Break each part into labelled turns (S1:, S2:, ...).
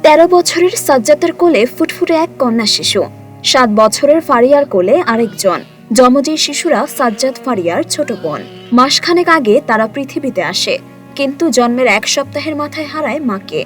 S1: 13 বছরের সাজ্জাদের কোলে ফুটফুটে এক কন্যা শিশু, 7 বছরের ফারিয়ার কোলে আরেকজন যমজ শিশুরা সাজ্জাদ ফারিয়ার ছোট বোন। মাসখানেক আগে তারা পৃথিবীতে আসে, কিন্তু জন্মের 1 সপ্তাহের মাথায় হারায় মাকে।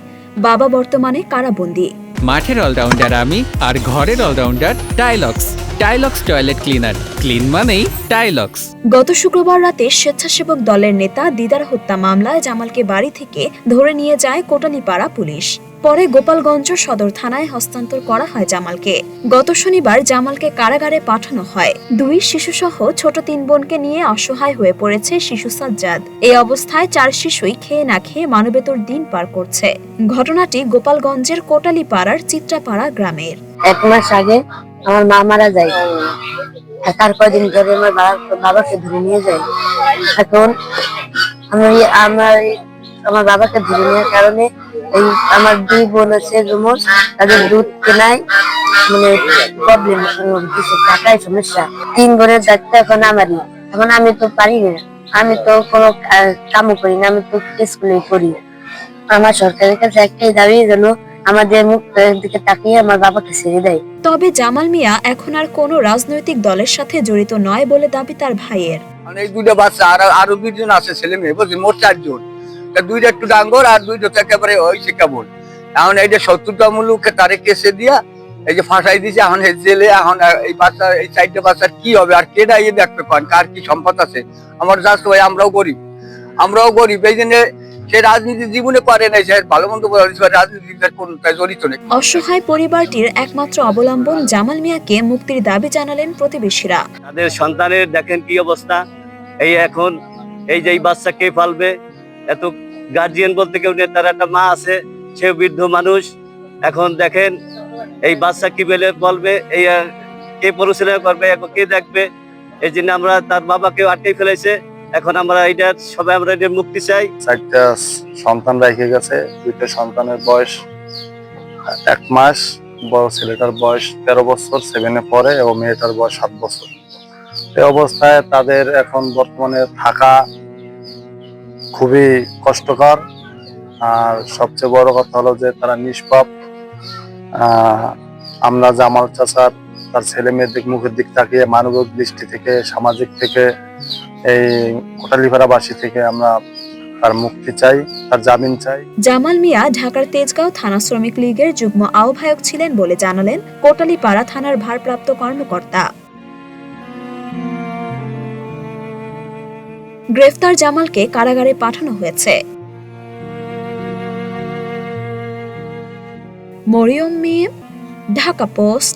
S1: বাবা বর্তমানে কারাবন্দী।
S2: মাঠের অলরাউন্ডার আমি, আর ঘরের all-rounder Tylox. Tylox toilet cleaner, clean মানেই টাইলক্স।
S1: গত শুক্রবার রাতে স্বেচ্ছাসেবক দলের নেতা দিদার হত্যা মামলায় জামালকে বাড়ি থেকে ধরে নিয়ে যায় কোটালীপাড়া পুলিশ। পরে গোপালগঞ্জ সদর থানায় হস্তান্তর করা হয় জামালকে। গত শনিবার জামালকে কারাগারে পাঠানো হয়। 2 শিশুসহ ছোট 3 বোনকে নিয়ে অসহায় হয়ে পড়েছে শিশু সাজ্জাদ। এই অবস্থায় 4 শিশুই খেয়ে না খেয়ে মানবেতর দিন পার করছে। ঘটনাটি গোপালগঞ্জের কোটালীপাড়ার চিত্রাপাড়া গ্রামের।
S3: 1 মাস আগে আমার মা মারা যায়। তার কয়েকদিন ধরে আমার বাবাকে ধরে নিয়ে যায়। এখন আমার বাবাকে ধরে নেওয়ার কারণে এই আমার 2 বোন আছে রুমর, তাদের দুধ কেনায় মানে প্রবলেম, কিছু টাকায় সমস্যা। 3 বোনের দায়িত্ব এখন আমারই। এখন আমি তো পারি না, আমি তো কোনো কামও করি না, আমি তো স্কুলে পড়ি। আমার সরকারের কাছে একটাই দাবি, যেন আমাদের মুখের দিকে তাকিয়ে আমার বাবাকে ছেড়ে দেয়।
S1: তবে জামাল মিয়া এখন আর কোনো রাজনৈতিক দলের সাথে জড়িত নয় বলে দাবি তার ভাইয়ের।
S4: এই 2টা বাচ্চা আরো 2 জন আছে ছেলে মেয়ে, বুঝলি, মোট 4 জন। 2টা একটু ডাঙ্গর আর 2টা একেবারে ওই শিক্ষাবোধ। এখন এই যে 70টামূলক তারে কেসে দিয়া এই যে ফাঁসাই দিয়েছে, এখন জেলে। এখন এই বাচ্চা, এই 4টা বাচ্চার কি হবে আর কেডা ইয়ে দেখতে পান, কার কি সম্পদ আছে? আমার জাস্ট ভাই, আমরাও গরিব। এই জন্য সে রাজনীতি জীবনে করে নাই, সে ভালো মন্দ রাজনীতির কোনটায় জড়িত নেই।
S1: অসহায় পরিবারটির একমাত্র অবলম্বন জামাল মিয়াকে মুক্তির দাবি জানালেন প্রতিবেশীরা।
S5: তাদের সন্তানের দেখেন কি অবস্থা। এই এখন এই যে বাচ্চা কে পালবে? এত গার্জিয়ান বলতে কেউ নেই, তার একটা মা আছে, সে বৃদ্ধ মানুষ। এখন দেখেন এই বাচ্চা কি বলবে, এই কে পরিচালনা করবে, এখন কে দেখবে? এই জন্য আমরা তার বাবাকে আটকে ফেলেছে। এখন আমরা এটা সবাই আমরা এটা মুক্তি চাই।
S6: 4টা সন্তান রেখে গেছে। 2টা সন্তানের বয়স 1 মাস, বড় ছেলেটার বয়স 13 বছর, 7-এ পড়ে, এবং মেয়েটার বয়স 7 বছর। এই অবস্থায় তাদের এখন বর্তমানে থাকা খুবই কষ্টকর। আর সবচেয়ে বড় কথা হলো যে তারা নিষ্পাপ। আমরা জামাল চাচার তার ছেলে মেয়েদের মুখের দিক তাকিয়ে মানবিক দৃষ্টি থেকে, সামাজিক থেকে, এই কোটালীপাড়াবাসী থেকে আমরা তার মুক্তি চাই, তার জামিন চাই।
S1: জামাল মিয়া ঢাকার তেজগাঁও থানা শ্রমিক লীগের যুগ্ম আহ্বায়ক ছিলেন বলে জানালেন কোটালীপাড়া থানার ভারপ্রাপ্ত কর্মকর্তা। গ্রেফতার জামালকে কারাগারে পাঠানো হয়েছে। মরিয়ম মিম, ঢাকা পোস্ট।